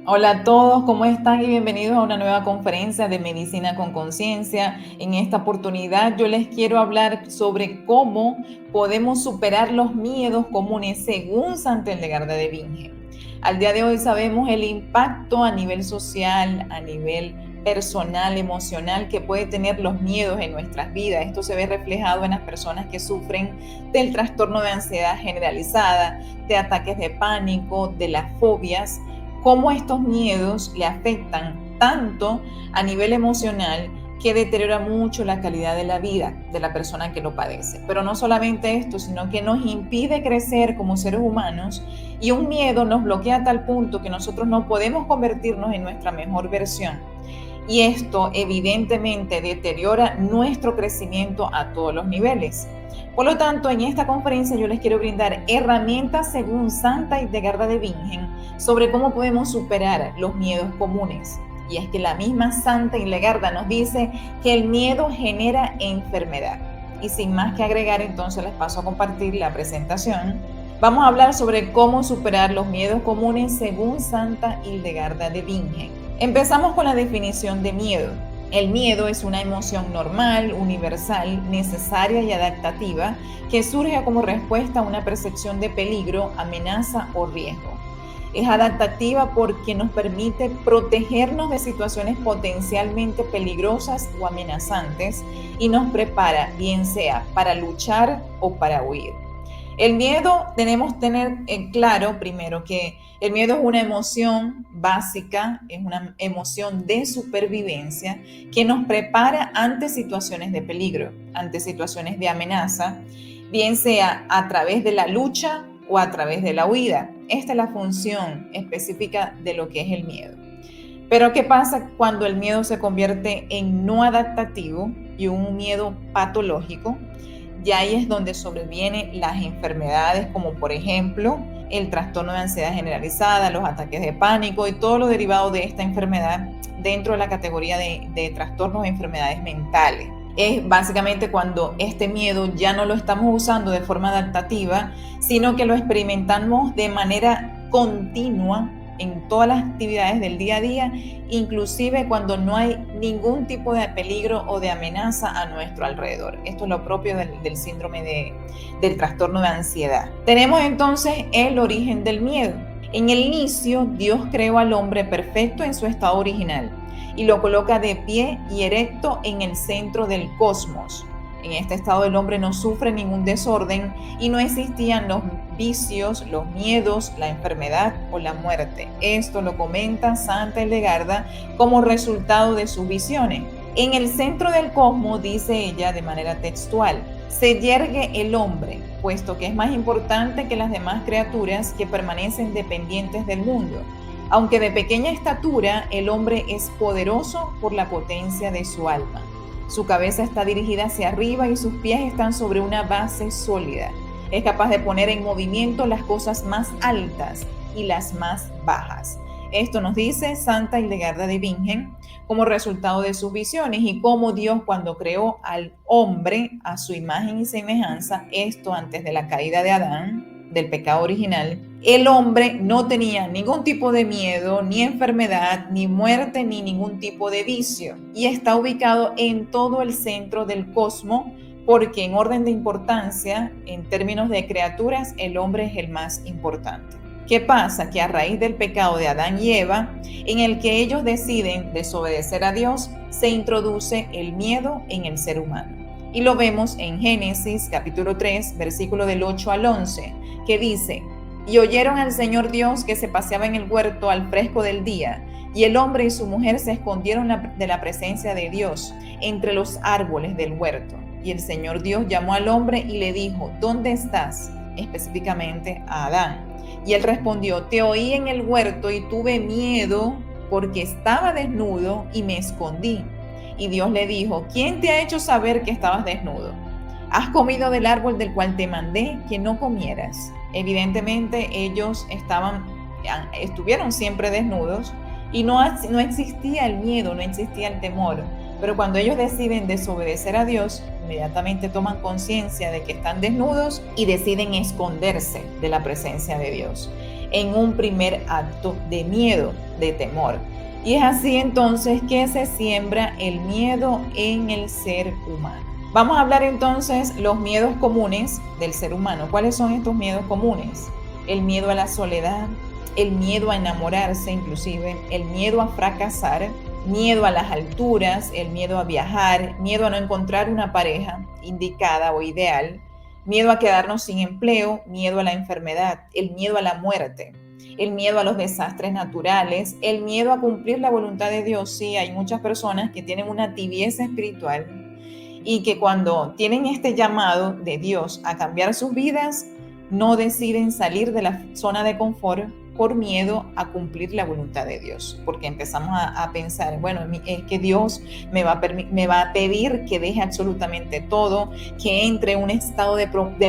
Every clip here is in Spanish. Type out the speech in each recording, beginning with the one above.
Hola a todos, ¿cómo están? Y bienvenidos a una nueva conferencia de Medicina con Conciencia. En esta oportunidad yo les quiero hablar sobre cómo podemos superar los miedos comunes según Santa Hildegarda de Bingen. Al día de hoy sabemos el impacto a nivel social, a nivel personal, emocional que puede tener los miedos en nuestras vidas. Esto se ve reflejado en las personas que sufren del trastorno de ansiedad generalizada, de ataques de pánico, de las fobias, cómo estos miedos le afectan tanto a nivel emocional que deteriora mucho la calidad de la vida de la persona que lo padece. Pero no solamente esto, sino que nos impide crecer como seres humanos y un miedo nos bloquea a tal punto que nosotros no podemos convertirnos en nuestra mejor versión. Y esto evidentemente deteriora nuestro crecimiento a todos los niveles. Por lo tanto, en esta conferencia yo les quiero brindar herramientas según Santa Hildegarda de Bingen sobre cómo podemos superar los miedos comunes. Y es que la misma Santa Hildegarda nos dice que el miedo genera enfermedad. Y sin más que agregar, entonces les paso a compartir la presentación. Vamos a hablar sobre cómo superar los miedos comunes según Santa Hildegarda de Bingen. Empezamos con la definición de miedo. El miedo es una emoción normal, universal, necesaria y adaptativa que surge como respuesta a una percepción de peligro, amenaza o riesgo. Es adaptativa porque nos permite protegernos de situaciones potencialmente peligrosas o amenazantes y nos prepara, bien sea para luchar o para huir. El miedo, tenemos que tener claro primero que el miedo es una emoción básica, es una emoción de supervivencia que nos prepara ante situaciones de peligro, ante situaciones de amenaza, bien sea a través de la lucha o a través de la huida. Esta es la función específica de lo que es el miedo. Pero ¿qué pasa cuando el miedo se convierte en no adaptativo y un miedo patológico? Y ahí es donde sobrevienen las enfermedades como por ejemplo el trastorno de ansiedad generalizada, los ataques de pánico y todo lo derivado de esta enfermedad dentro de la categoría de trastornos e enfermedades mentales. Es básicamente cuando este miedo ya no lo estamos usando de forma adaptativa, sino que lo experimentamos de manera continua en todas las actividades del día a día, inclusive cuando no hay ningún tipo de peligro o de amenaza a nuestro alrededor. Esto es lo propio del síndrome del trastorno de ansiedad. Tenemos entonces el origen del miedo. En el inicio, Dios creó al hombre perfecto en su estado original y lo coloca de pie y erecto en el centro del cosmos. En este estado el hombre no sufre ningún desorden y no existían los vicios, los miedos, la enfermedad o la muerte. Esto lo comenta Santa Hildegarda como resultado de sus visiones. En el centro del cosmos, dice ella de manera textual, se yergue el hombre, puesto que es más importante que las demás criaturas que permanecen dependientes del mundo. Aunque de pequeña estatura, el hombre es poderoso por la potencia de su alma. Su cabeza está dirigida hacia arriba y sus pies están sobre una base sólida. Es capaz de poner en movimiento las cosas más altas y las más bajas. Esto nos dice Santa Hildegarda de Bingen como resultado de sus visiones y cómo Dios cuando creó al hombre a su imagen y semejanza, esto antes de la caída de Adán, del pecado original, el hombre no tenía ningún tipo de miedo, ni enfermedad, ni muerte, ni ningún tipo de vicio. Y está ubicado en todo el centro del cosmos, porque en orden de importancia, en términos de criaturas, el hombre es el más importante. ¿Qué pasa? Que a raíz del pecado de Adán y Eva, en el que ellos deciden desobedecer a Dios, se introduce el miedo en el ser humano. Y lo vemos en Génesis capítulo 3, versículo del 8 al 11, que dice: y oyeron al Señor Dios que se paseaba en el huerto al fresco del día, y el hombre y su mujer se escondieron de la presencia de Dios entre los árboles del huerto. Y el Señor Dios llamó al hombre y le dijo: ¿dónde estás? Específicamente a Adán. Y él respondió: te oí en el huerto y tuve miedo porque estaba desnudo y me escondí. Y Dios le dijo: ¿quién te ha hecho saber que estabas desnudo? ¿Has comido del árbol del cual te mandé que no comieras? Evidentemente ellos estuvieron siempre desnudos y no existía el miedo, no existía el temor. Pero cuando ellos deciden desobedecer a Dios, inmediatamente toman conciencia de que están desnudos y deciden esconderse de la presencia de Dios. en un primer acto de miedo, de temor. Y es así entonces que se siembra el miedo en el ser humano. Vamos a hablar entonces los miedos comunes del ser humano. ¿Cuáles son estos miedos comunes? El miedo a la soledad, el miedo a enamorarse inclusive, el miedo a fracasar, miedo a las alturas, el miedo a viajar, miedo a no encontrar una pareja indicada o ideal, miedo a quedarnos sin empleo, miedo a la enfermedad, el miedo a la muerte, el miedo a los desastres naturales, el miedo a cumplir la voluntad de Dios. Sí, hay muchas personas que tienen una tibieza espiritual y que cuando tienen este llamado de Dios a cambiar sus vidas, no deciden salir de la zona de confort por miedo a cumplir la voluntad de Dios, porque empezamos a pensar, bueno, es que Dios me va a pedir que deje absolutamente todo, que entre en un estado de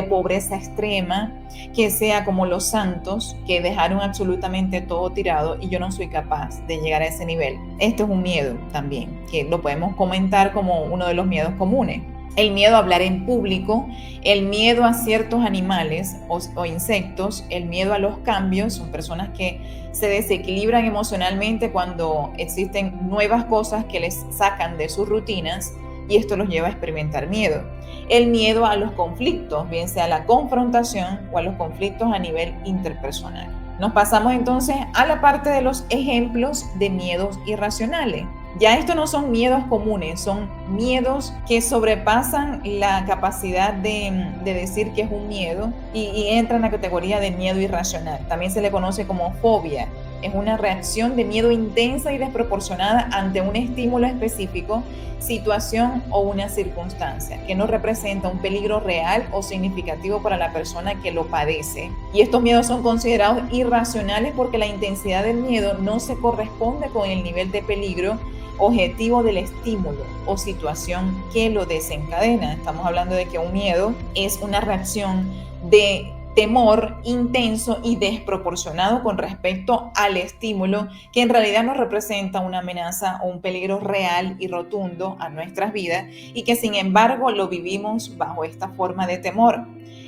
pobreza extrema, que sea como los santos, que dejaron absolutamente todo tirado, y yo no soy capaz de llegar a ese nivel. Esto es un miedo también, que lo podemos comentar como uno de los miedos comunes. El miedo a hablar en público, el miedo a ciertos animales o insectos, el miedo a los cambios. Son personas que se desequilibran emocionalmente cuando existen nuevas cosas que les sacan de sus rutinas, y esto los lleva a experimentar miedo. El miedo a los conflictos, bien sea a la confrontación o a los conflictos a nivel interpersonal. Nos pasamos entonces a la parte de los ejemplos de miedos irracionales. Ya estos no son miedos comunes, son miedos que sobrepasan la capacidad de decir que es un miedo y entra en la categoría de miedo irracional. También se le conoce como fobia. Es una reacción de miedo intensa y desproporcionada ante un estímulo específico, situación o una circunstancia que no representa un peligro real o significativo para la persona que lo padece. Y estos miedos son considerados irracionales porque la intensidad del miedo no se corresponde con el nivel de peligro objetivo del estímulo o situación que lo desencadena. Estamos hablando de que un miedo es una reacción de temor intenso y desproporcionado con respecto al estímulo, que en realidad no representa una amenaza o un peligro real y rotundo a nuestras vidas, y que sin embargo lo vivimos bajo esta forma de temor.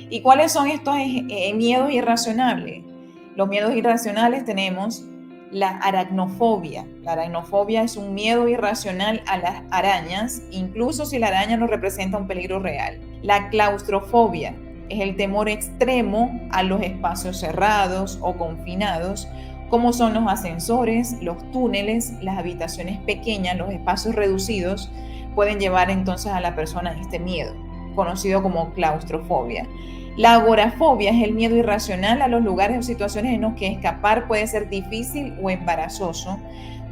¿Y cuáles son estos miedos irracionales? Los miedos irracionales tenemos la aracnofobia. La aracnofobia es un miedo irracional a las arañas, incluso si la araña no representa un peligro real. La claustrofobia es el temor extremo a los espacios cerrados o confinados, como son los ascensores, los túneles, las habitaciones pequeñas, los espacios reducidos, pueden llevar entonces a la persona a este miedo, conocido como claustrofobia. La agorafobia es el miedo irracional a los lugares o situaciones en los que escapar puede ser difícil o embarazoso,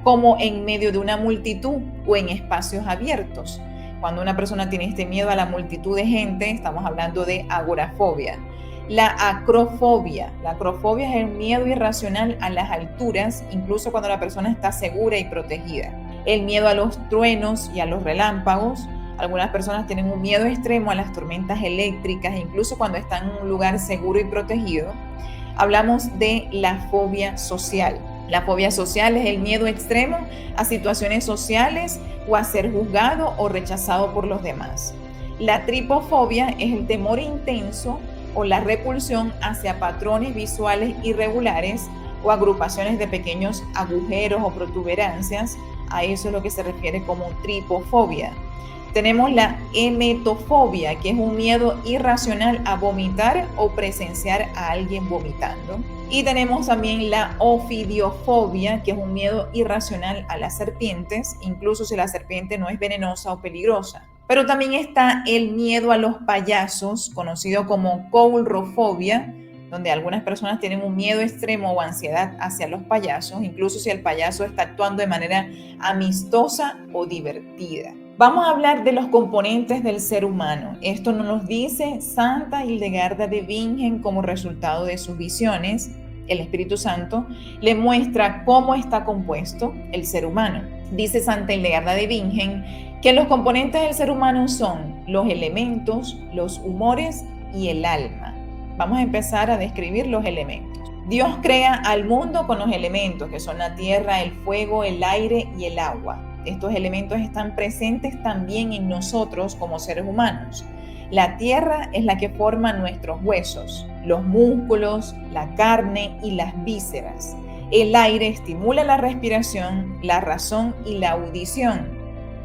como en medio de una multitud o en espacios abiertos. Cuando una persona tiene este miedo a la multitud de gente, estamos hablando de agorafobia. La acrofobia. La acrofobia es el miedo irracional a las alturas, incluso cuando la persona está segura y protegida. El miedo a los truenos y a los relámpagos. Algunas personas tienen un miedo extremo a las tormentas eléctricas, incluso cuando están en un lugar seguro y protegido. Hablamos de la fobia social. La fobia social es el miedo extremo a situaciones sociales o a ser juzgado o rechazado por los demás. La tripofobia es el temor intenso o la repulsión hacia patrones visuales irregulares o agrupaciones de pequeños agujeros o protuberancias. A eso es lo que se refiere como tripofobia. Tenemos la emetofobia, que es un miedo irracional a vomitar o presenciar a alguien vomitando. Y tenemos también la ofidiofobia, que es un miedo irracional a las serpientes, incluso si la serpiente no es venenosa o peligrosa. Pero también está el miedo a los payasos, conocido como coulrofobia, donde algunas personas tienen un miedo extremo o ansiedad hacia los payasos, incluso si el payaso está actuando de manera amistosa o divertida. Vamos a hablar de los componentes del ser humano. Esto nos lo dice Santa Hildegarda de Bingen como resultado de sus visiones. El Espíritu Santo le muestra cómo está compuesto el ser humano. Dice Santa Hildegarda de Bingen que los componentes del ser humano son los elementos, los humores y el alma. Vamos a empezar a describir los elementos. Dios crea al mundo con los elementos, que son la tierra, el fuego, el aire y el agua. Estos elementos están presentes también en nosotros como seres humanos. La tierra es la que forma nuestros huesos, los músculos, la carne y las vísceras. El aire estimula la respiración, la razón y la audición.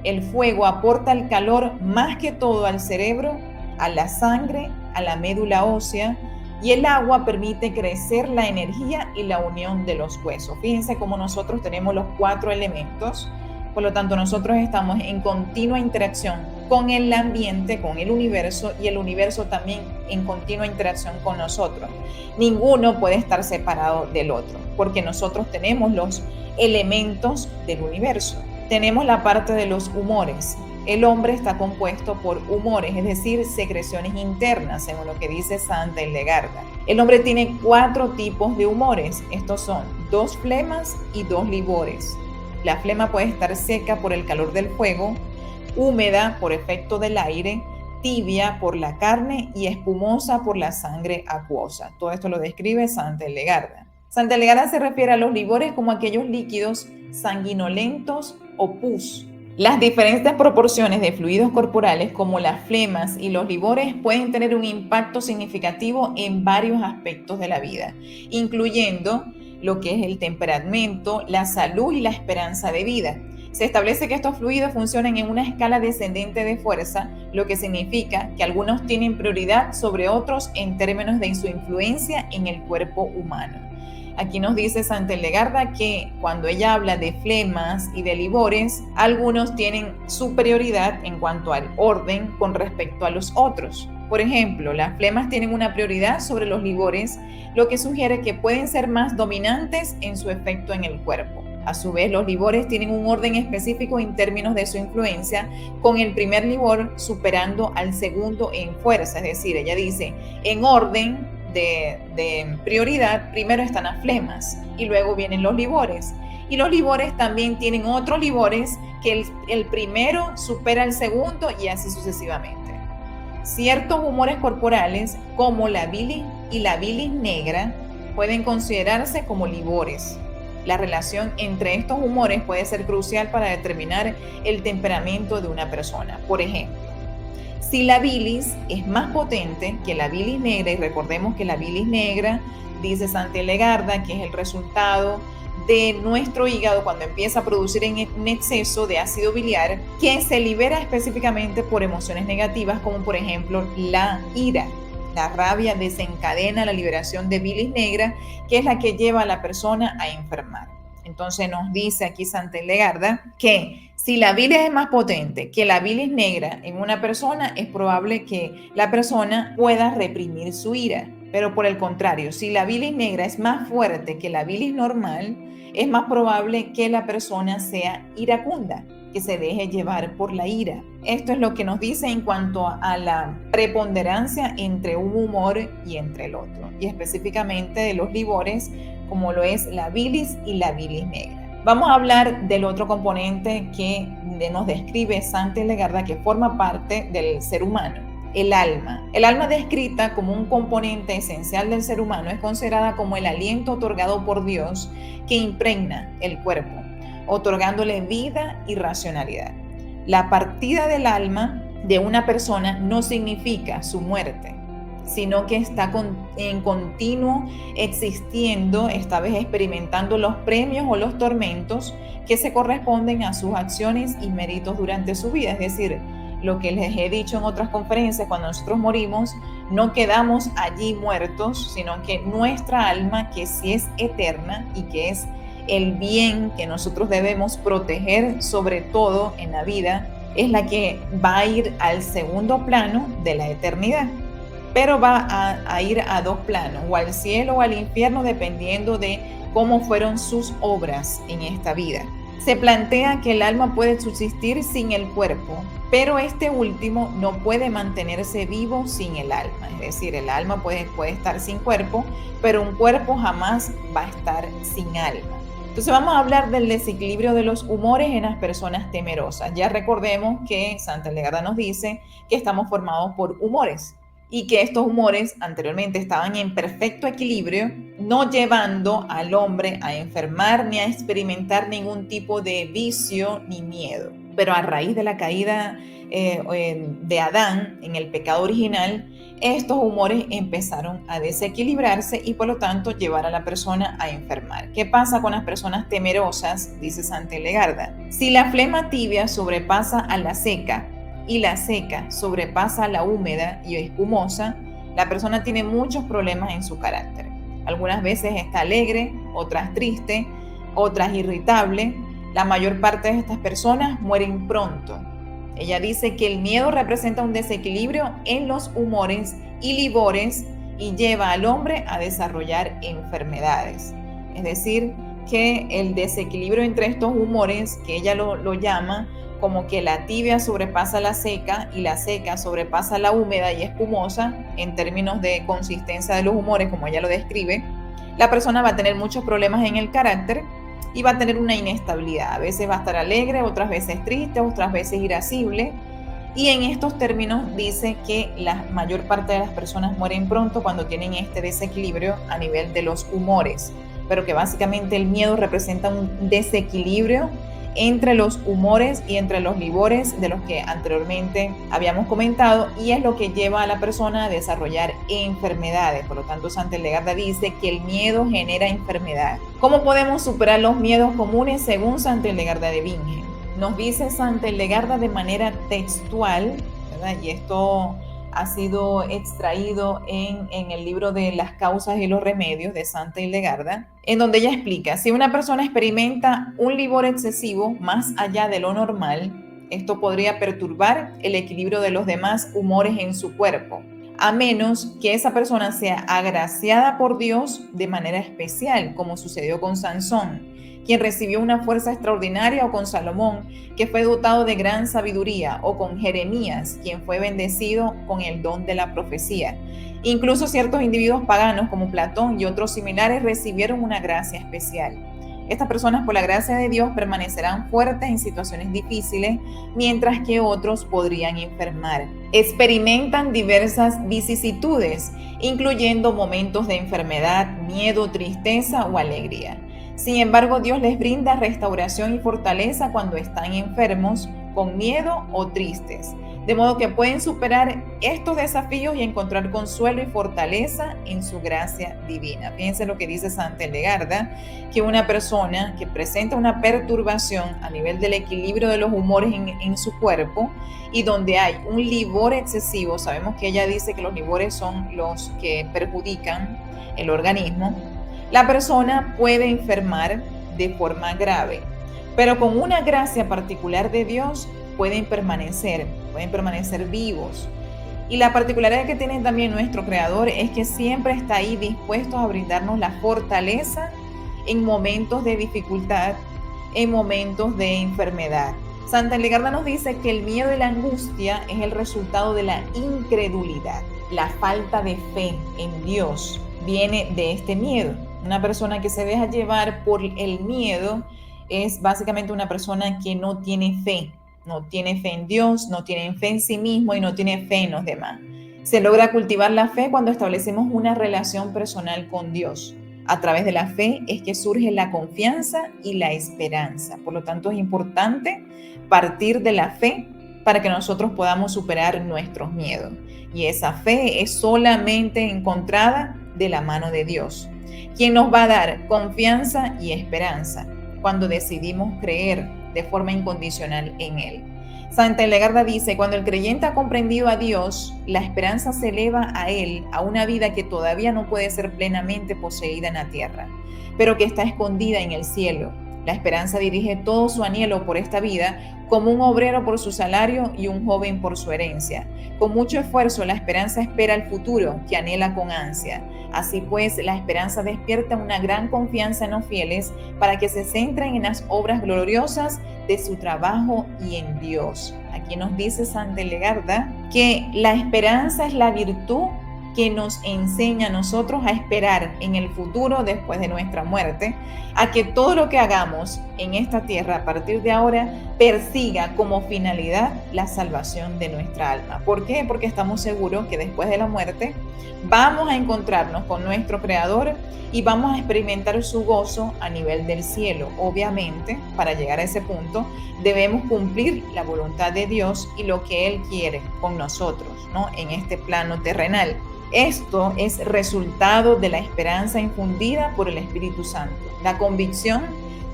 El fuego aporta el calor más que todo al cerebro, a la sangre, a la médula ósea, y el agua permite crecer la energía y la unión de los huesos. Fíjense cómo nosotros tenemos los 4 elementos, por lo tanto nosotros estamos en continua interacción con el ambiente, con el universo, y el universo también en continua interacción con nosotros. Ninguno puede estar separado del otro, porque nosotros tenemos los elementos del universo. Tenemos la parte de los humores. El hombre está compuesto por humores, es decir, secreciones internas, según lo que dice Santa Hildegarda. El hombre tiene 4 tipos de humores. Estos son 2 flemas y 2 livores. La flema puede estar seca por el calor del fuego, húmeda por efecto del aire, tibia por la carne y espumosa por la sangre acuosa. Todo esto lo describe Santa Hildegarda. Santa Hildegarda se refiere a los livores como aquellos líquidos sanguinolentos o pus. Las diferentes proporciones de fluidos corporales como las flemas y los livores pueden tener un impacto significativo en varios aspectos de la vida, incluyendo lo que es el temperamento, la salud y la esperanza de vida. Se establece que estos fluidos funcionan en una escala descendente de fuerza, lo que significa que algunos tienen prioridad sobre otros en términos de su influencia en el cuerpo humano. Aquí nos dice Santa Hildegarda que cuando ella habla de flemas y de livores, algunos tienen superioridad en cuanto al orden con respecto a los otros. Por ejemplo, las flemas tienen una prioridad sobre los livores, lo que sugiere que pueden ser más dominantes en su efecto en el cuerpo. A su vez, los livores tienen un orden específico en términos de su influencia, con el primer livor superando al segundo en fuerza. Es decir, ella dice, en orden de prioridad, primero están las flemas y luego vienen los livores. Y los livores también tienen otros livores que el primero supera al segundo y así sucesivamente. Ciertos humores corporales, como la bilis y la bilis negra, pueden considerarse como livores. La relación entre estos humores puede ser crucial para determinar el temperamento de una persona. Por ejemplo, si la bilis es más potente que la bilis negra, y recordemos que la bilis negra, dice Santa Hildegarda, que es el resultado de nuestro hígado cuando empieza a producir en exceso de ácido biliar, que se libera específicamente por emociones negativas, como por ejemplo la ira. La rabia desencadena la liberación de bilis negra, que es la que lleva a la persona a enfermar. Entonces nos dice aquí Santa Hildegarda que si la bilis es más potente que la bilis negra en una persona, es probable que la persona pueda reprimir su ira. Pero por el contrario, si la bilis negra es más fuerte que la bilis normal, es más probable que la persona sea iracunda, que se deje llevar por la ira. Esto es lo que nos dice en cuanto a la preponderancia entre un humor y entre el otro, y específicamente de los livores, como lo es la bilis y la bilis negra. Vamos a hablar del otro componente que nos describe Santa Hildegarda, que forma parte del ser humano, el alma. El alma, descrita como un componente esencial del ser humano, es considerada como el aliento otorgado por Dios que impregna el cuerpo, otorgándole vida y racionalidad. La partida del alma de una persona no significa su muerte, sino que está en continuo existiendo, esta vez experimentando los premios o los tormentos que se corresponden a sus acciones y méritos durante su vida. Es decir, lo que les he dicho en otras conferencias, cuando nosotros morimos, no quedamos allí muertos, sino que nuestra alma, que sí es eterna y que es el bien que nosotros debemos proteger sobre todo en la vida, es la que va a ir al segundo plano de la eternidad, pero va a ir a 2 planos, o al cielo o al infierno, dependiendo de cómo fueron sus obras en esta vida. Se plantea que el alma puede subsistir sin el cuerpo, pero este último no puede mantenerse vivo sin el alma. Es decir, el alma puede estar sin cuerpo, pero un cuerpo jamás va a estar sin alma. Entonces vamos a hablar del desequilibrio de los humores en las personas temerosas. Ya recordemos que Santa Hildegarda nos dice que estamos formados por humores y que estos humores anteriormente estaban en perfecto equilibrio, no llevando al hombre a enfermar ni a experimentar ningún tipo de vicio ni miedo. Pero a raíz de la caída de Adán en el pecado original, estos humores empezaron a desequilibrarse y por lo tanto llevar a la persona a enfermar. ¿Qué pasa con las personas temerosas? Dice Santa Hildegarda. Si la flema tibia sobrepasa a la seca y la seca sobrepasa a la húmeda y espumosa, la persona tiene muchos problemas en su carácter. Algunas veces está alegre, otras triste, otras irritable. La mayor parte de estas personas mueren pronto. Ella dice que el miedo representa un desequilibrio en los humores y livores y lleva al hombre a desarrollar enfermedades. Es decir, que el desequilibrio entre estos humores, que ella lo llama como que la tibia sobrepasa la seca y la seca sobrepasa la húmeda y espumosa, en términos de consistencia de los humores, como ella lo describe, la persona va a tener muchos problemas en el carácter y va a tener una inestabilidad. A veces va a estar alegre, otras veces triste, otras veces irascible. Y en estos términos dice que la mayor parte de las personas mueren pronto cuando tienen este desequilibrio a nivel de los humores, pero que básicamente el miedo representa un desequilibrio entre los humores y entre los livores de los que anteriormente habíamos comentado, y es lo que lleva a la persona a desarrollar enfermedades. Por lo tanto, Santa Hildegarda dice que el miedo genera enfermedad. ¿Cómo podemos superar los miedos comunes según Santa Hildegarda de Bingen? Nos dice Santa Hildegarda de manera textual, ¿verdad? Y esto ha sido extraído en el libro de Las causas y los remedios de Santa Hildegarda, en donde ella explica: si una persona experimenta un livor excesivo más allá de lo normal, esto podría perturbar el equilibrio de los demás humores en su cuerpo, a menos que esa persona sea agraciada por Dios de manera especial, como sucedió con Sansón, quien recibió una fuerza extraordinaria, o con Salomón, que fue dotado de gran sabiduría, o con Jeremías, quien fue bendecido con el don de la profecía. Incluso ciertos individuos paganos como Platón y otros similares recibieron una gracia especial. Estas personas, por la gracia de Dios, permanecerán fuertes en situaciones difíciles, mientras que otros podrían enfermar. Experimentan diversas vicisitudes, incluyendo momentos de enfermedad, miedo, tristeza o alegría. Sin embargo, Dios les brinda restauración y fortaleza cuando están enfermos, con miedo o tristes, de modo que pueden superar estos desafíos y encontrar consuelo y fortaleza en su gracia divina. Fíjense lo que dice Santa Hildegarda, que una persona que presenta una perturbación a nivel del equilibrio de los humores en su cuerpo, y donde hay un livor excesivo, sabemos que ella dice que los livores son los que perjudican el organismo, la persona puede enfermar de forma grave, pero con una gracia particular de Dios pueden permanecer vivos. Y la particularidad que tiene también nuestro Creador es que siempre está ahí dispuesto a brindarnos la fortaleza en momentos de dificultad, en momentos de enfermedad. Santa Hildegarda nos dice que el miedo y la angustia es el resultado de la incredulidad. La falta de fe en Dios viene de este miedo. Una persona que se deja llevar por el miedo es básicamente una persona que no tiene fe. No tiene fe en Dios, no tiene fe en sí mismo y no tiene fe en los demás. Se logra cultivar la fe cuando establecemos una relación personal con Dios. A través de la fe es que surge la confianza y la esperanza. Por lo tanto, es importante partir de la fe para que nosotros podamos superar nuestros miedos. Y esa fe es solamente encontrada de la mano de Dios, quien nos va a dar confianza y esperanza cuando decidimos creer de forma incondicional en Él. Santa Hildegarda dice: cuando el creyente ha comprendido a Dios, la esperanza se eleva a Él, a una vida que todavía no puede ser plenamente poseída en la tierra, pero que está escondida en el cielo. La esperanza dirige todo su anhelo por esta vida, como un obrero por su salario y un joven por su herencia. Con mucho esfuerzo, la esperanza espera el futuro que anhela con ansia. Así pues, la esperanza despierta una gran confianza en los fieles para que se centren en las obras gloriosas de su trabajo y en Dios. Aquí nos dice Santa Hildegarda que la esperanza es la virtud que nos enseña a nosotros a esperar en el futuro después de nuestra muerte, a que todo lo que hagamos en esta tierra a partir de ahora persiga como finalidad la salvación de nuestra alma. ¿Por qué? Porque estamos seguros que después de la muerte vamos a encontrarnos con nuestro Creador y vamos a experimentar su gozo a nivel del cielo. Obviamente, para llegar a ese punto, debemos cumplir la voluntad de Dios y lo que Él quiere con nosotros, ¿no? En este plano terrenal. Esto es resultado de la esperanza infundida por el Espíritu Santo, la convicción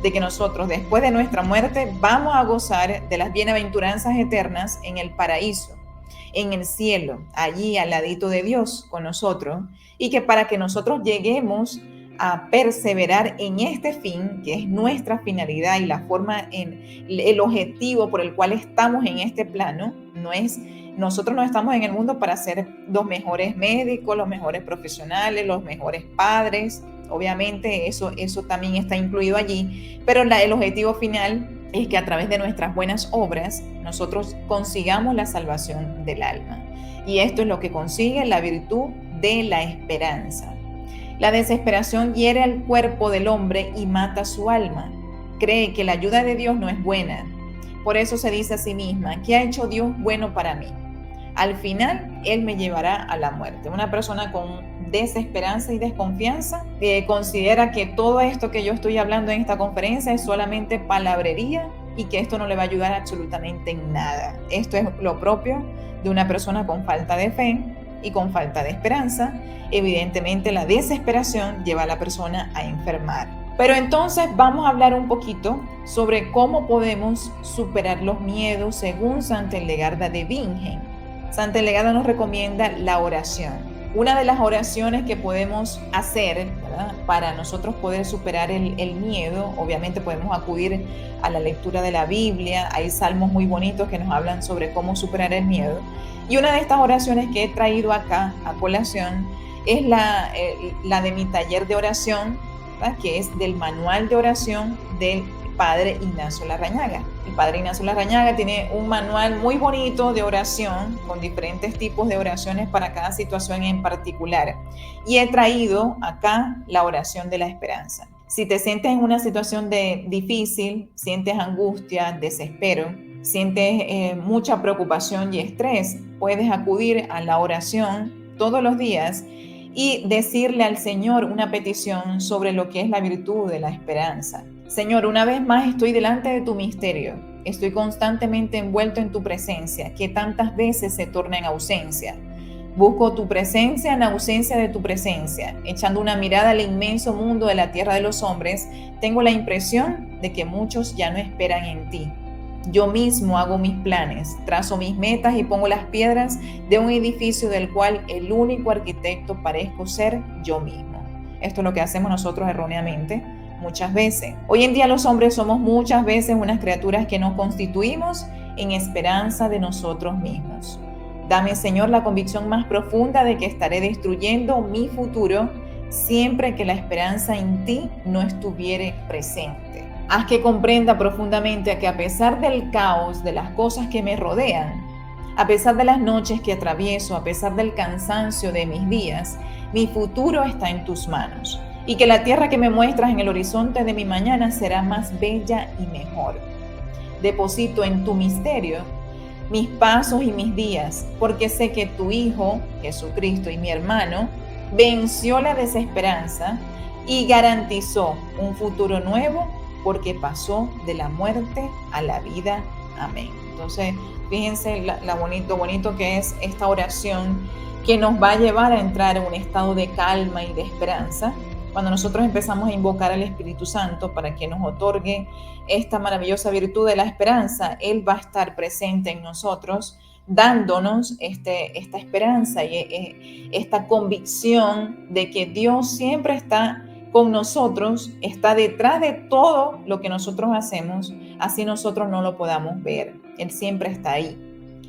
de que nosotros después de nuestra muerte vamos a gozar de las bienaventuranzas eternas en el paraíso, en el cielo, allí al ladito de Dios con nosotros, y que para que nosotros lleguemos a perseverar en este fin, que es nuestra finalidad y la forma, el objetivo por el cual estamos en este plano, nosotros no estamos en el mundo para ser los mejores médicos, los mejores profesionales, los mejores padres. Obviamente eso también está incluido allí, pero el objetivo final es que a través de nuestras buenas obras nosotros consigamos la salvación del alma. Y esto es lo que consigue la virtud de la esperanza. La desesperación hiere al cuerpo del hombre y mata su alma. Cree que la ayuda de Dios no es buena. Por eso se dice a sí misma, ¿qué ha hecho Dios bueno para mí? Al final, Él me llevará a la muerte. Una persona con desesperanza y desconfianza considera que todo esto que yo estoy hablando en esta conferencia es solamente palabrería y que esto no le va a ayudar absolutamente en nada. Esto es lo propio de una persona con falta de fe y con falta de esperanza. Evidentemente, la desesperación lleva a la persona a enfermar. Pero entonces vamos a hablar un poquito sobre cómo podemos superar los miedos según Santa Hildegarda de Bingen. Santa Hildegarda nos recomienda la oración. Una de las oraciones que podemos hacer, ¿verdad?, para nosotros poder superar el miedo, obviamente podemos acudir a la lectura de la Biblia. Hay salmos muy bonitos que nos hablan sobre cómo superar el miedo. Y una de estas oraciones que he traído acá a colación es la de mi taller de oración, ¿verdad?, que es del manual de oración del Padre Ignacio Larrañaga. El Padre Ignacio Larrañaga tiene un manual muy bonito de oración con diferentes tipos de oraciones para cada situación en particular. Y he traído acá la oración de la esperanza. Si te sientes en una situación difícil, sientes angustia, desespero, sientes mucha preocupación y estrés, puedes acudir a la oración todos los días y decirle al Señor una petición sobre lo que es la virtud de la esperanza. Señor, una vez más estoy delante de tu misterio. Estoy constantemente envuelto en tu presencia, que tantas veces se torna en ausencia. Busco tu presencia en ausencia de tu presencia. Echando una mirada al inmenso mundo de la tierra de los hombres, tengo la impresión de que muchos ya no esperan en ti. Yo mismo hago mis planes, trazo mis metas y pongo las piedras de un edificio del cual el único arquitecto parezco ser yo mismo. Esto es lo que hacemos nosotros erróneamente muchas veces. Hoy en día los hombres somos muchas veces unas criaturas que nos constituimos en esperanza de nosotros mismos. Dame, Señor, la convicción más profunda de que estaré destruyendo mi futuro siempre que la esperanza en ti no estuviere presente. Haz que comprenda profundamente que a pesar del caos de las cosas que me rodean, a pesar de las noches que atravieso, a pesar del cansancio de mis días, mi futuro está en tus manos. Y que la tierra que me muestras en el horizonte de mi mañana será más bella y mejor. Deposito en tu misterio mis pasos y mis días, porque sé que tu Hijo, Jesucristo, y mi hermano, venció la desesperanza y garantizó un futuro nuevo, porque pasó de la muerte a la vida. Amén. Entonces, fíjense lo bonito que es esta oración que nos va a llevar a entrar en un estado de calma y de esperanza. Cuando nosotros empezamos a invocar al Espíritu Santo para que nos otorgue esta maravillosa virtud de la esperanza, Él va a estar presente en nosotros, dándonos esta esperanza y esta convicción de que Dios siempre está con nosotros, está detrás de todo lo que nosotros hacemos, así nosotros no lo podamos ver. Él siempre está ahí.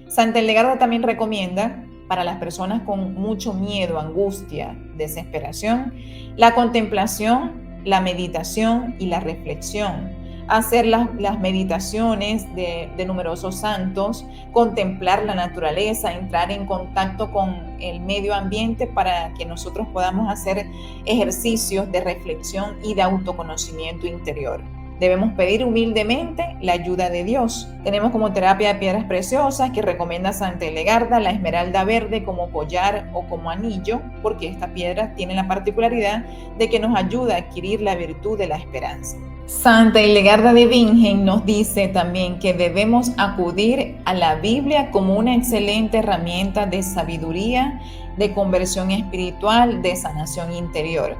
Santa Hildegarda también recomienda para las personas con mucho miedo, angustia, desesperación, la contemplación, la meditación y la reflexión. hacer las meditaciones de numerosos santos, contemplar la naturaleza, entrar en contacto con el medio ambiente para que nosotros podamos hacer ejercicios de reflexión y de autoconocimiento interior. Debemos pedir humildemente la ayuda de Dios. Tenemos como terapia de piedras preciosas que recomienda Santa Hildegarda la esmeralda verde como collar o como anillo, porque esta piedra tiene la particularidad de que nos ayuda a adquirir la virtud de la esperanza. Santa Hildegarda de Bingen nos dice también que debemos acudir a la Biblia como una excelente herramienta de sabiduría, de conversión espiritual, de sanación interior.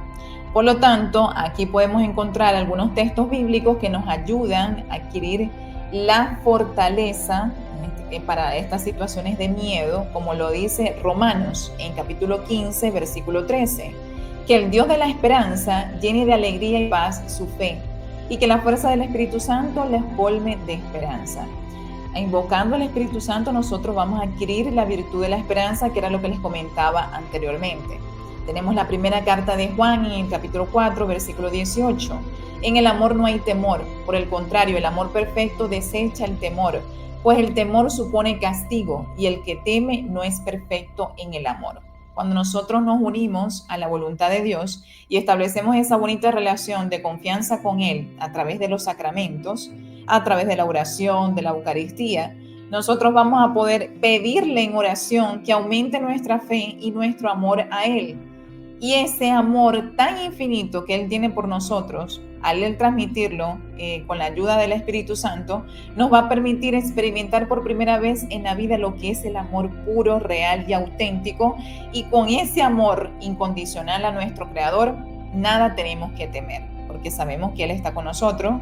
Por lo tanto, aquí podemos encontrar algunos textos bíblicos que nos ayudan a adquirir la fortaleza para estas situaciones de miedo, como lo dice Romanos en capítulo 15, versículo 13, que el Dios de la esperanza llene de alegría y paz su fe, y que la fuerza del Espíritu Santo les colme de esperanza. Invocando al Espíritu Santo, nosotros vamos a adquirir la virtud de la esperanza, que era lo que les comentaba anteriormente. Tenemos la primera carta de Juan en el capítulo 4, versículo 18. En el amor no hay temor, por el contrario, el amor perfecto desecha el temor, pues el temor supone castigo y el que teme no es perfecto en el amor. Cuando nosotros nos unimos a la voluntad de Dios y establecemos esa bonita relación de confianza con Él a través de los sacramentos, a través de la oración, de la Eucaristía, nosotros vamos a poder pedirle en oración que aumente nuestra fe y nuestro amor a Él. Y ese amor tan infinito que Él tiene por nosotros, al Él transmitirlo con la ayuda del Espíritu Santo, nos va a permitir experimentar por primera vez en la vida lo que es el amor puro, real y auténtico. Y con ese amor incondicional a nuestro Creador, nada tenemos que temer, porque sabemos que Él está con nosotros,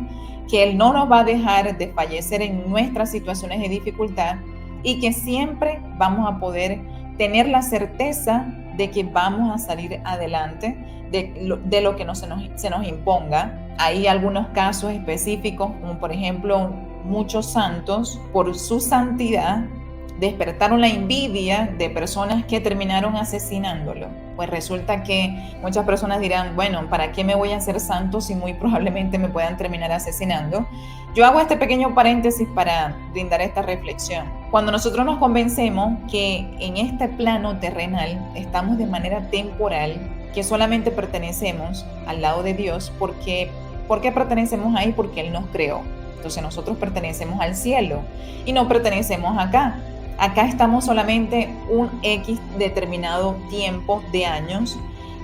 que Él no nos va a dejar desfallecer en nuestras situaciones de dificultad y que siempre vamos a poder tener la certeza de que vamos a salir adelante de lo que se nos imponga. Hay algunos casos específicos, como por ejemplo muchos santos, por su santidad, despertaron la envidia de personas que terminaron asesinándolo. Pues resulta que muchas personas dirán, bueno, ¿para qué me voy a hacer santo si muy probablemente me puedan terminar asesinando? Yo hago este pequeño paréntesis para brindar esta reflexión. Cuando nosotros nos convencemos que en este plano terrenal estamos de manera temporal, que solamente pertenecemos al lado de Dios, ¿por qué pertenecemos ahí? Porque Él nos creó. Entonces nosotros pertenecemos al cielo y no pertenecemos acá. Acá estamos solamente un X determinado tiempo de años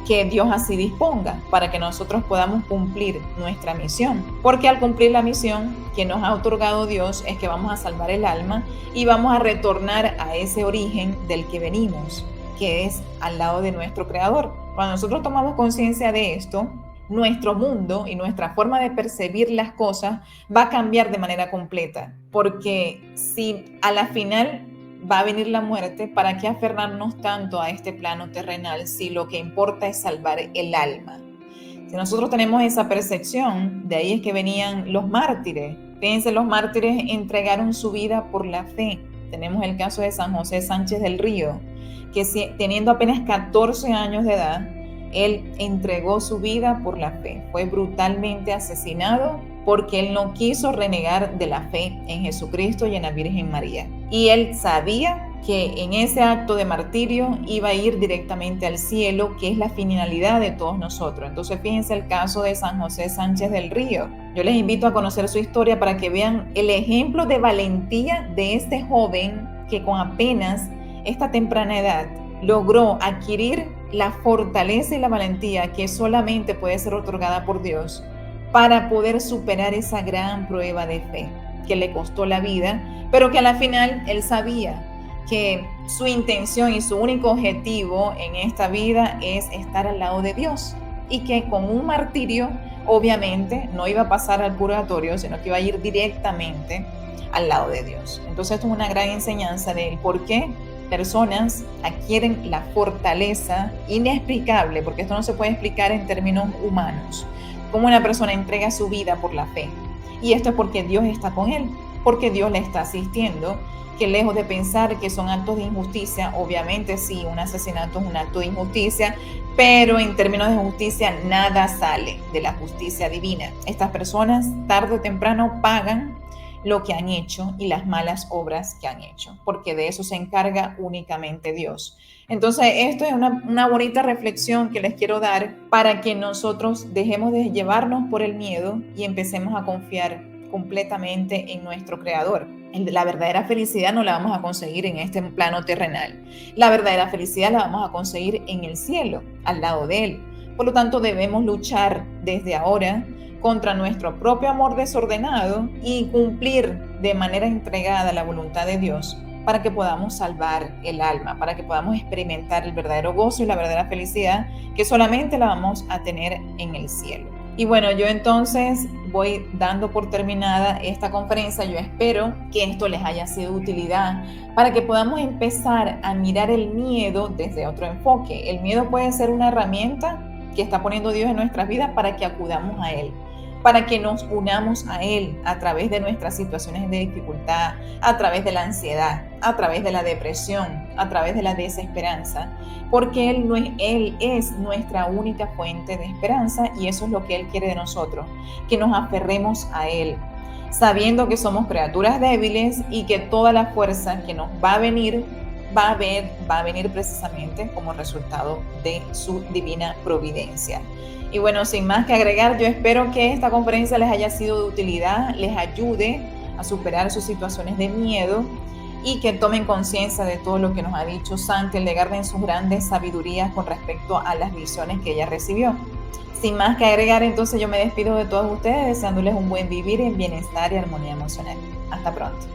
que Dios así disponga para que nosotros podamos cumplir nuestra misión. Porque al cumplir la misión que nos ha otorgado Dios es que vamos a salvar el alma y vamos a retornar a ese origen del que venimos, que es al lado de nuestro Creador. Cuando nosotros tomamos conciencia de esto, nuestro mundo y nuestra forma de percibir las cosas va a cambiar de manera completa. Porque si a la final va a venir la muerte, ¿para qué aferrarnos tanto a este plano terrenal si lo que importa es salvar el alma? Si nosotros tenemos esa percepción, de ahí es que venían los mártires. Fíjense, los mártires entregaron su vida por la fe. Tenemos el caso de San José Sánchez del Río, que teniendo apenas 14 años de edad, él entregó su vida por la fe. Fue brutalmente asesinado porque él no quiso renegar de la fe en Jesucristo y en la Virgen María. Y él sabía que en ese acto de martirio iba a ir directamente al cielo, que es la finalidad de todos nosotros. Entonces fíjense el caso de San José Sánchez del Río. Yo les invito a conocer su historia para que vean el ejemplo de valentía de este joven que con apenas esta temprana edad logró adquirir la fortaleza y la valentía que solamente puede ser otorgada por Dios para poder superar esa gran prueba de fe que le costó la vida, pero que a la final él sabía que su intención y su único objetivo en esta vida es estar al lado de Dios y que con un martirio obviamente no iba a pasar al purgatorio, sino que iba a ir directamente al lado de Dios. Entonces esto es una gran enseñanza de por qué personas adquieren la fortaleza inexplicable, porque esto no se puede explicar en términos humanos, cómo una persona entrega su vida por la fe. Y esto es porque Dios está con él, porque Dios le está asistiendo, que lejos de pensar que son actos de injusticia, obviamente sí, un asesinato es un acto de injusticia, pero en términos de justicia nada sale de la justicia divina. Estas personas tarde o temprano pagan lo que han hecho y las malas obras que han hecho, porque de eso se encarga únicamente Dios. Entonces, esto es una bonita reflexión que les quiero dar para que nosotros dejemos de llevarnos por el miedo y empecemos a confiar completamente en nuestro Creador. La verdadera felicidad no la vamos a conseguir en este plano terrenal. La verdadera felicidad la vamos a conseguir en el cielo, al lado de Él. Por lo tanto, debemos luchar desde ahora contra nuestro propio amor desordenado y cumplir de manera entregada la voluntad de Dios para que podamos salvar el alma, para que podamos experimentar el verdadero gozo y la verdadera felicidad que solamente la vamos a tener en el cielo. Y bueno, yo entonces voy dando por terminada esta conferencia. Yo espero que esto les haya sido de utilidad para que podamos empezar a mirar el miedo desde otro enfoque. El miedo puede ser una herramienta que está poniendo Dios en nuestras vidas para que acudamos a Él, para que nos unamos a Él a través de nuestras situaciones de dificultad, a través de la ansiedad, a través de la depresión, a través de la desesperanza, porque Él es nuestra única fuente de esperanza y eso es lo que Él quiere de nosotros, que nos aferremos a Él, sabiendo que somos criaturas débiles y que toda la fuerza que nos va a venir va a venir precisamente como resultado de su divina providencia. Y bueno, sin más que agregar, yo espero que esta conferencia les haya sido de utilidad, les ayude a superar sus situaciones de miedo y que tomen conciencia de todo lo que nos ha dicho Santi Hildegard en sus grandes sabidurías con respecto a las visiones que ella recibió. Sin más que agregar, entonces yo me despido de todos ustedes deseándoles un buen vivir en bienestar y armonía emocional. Hasta pronto.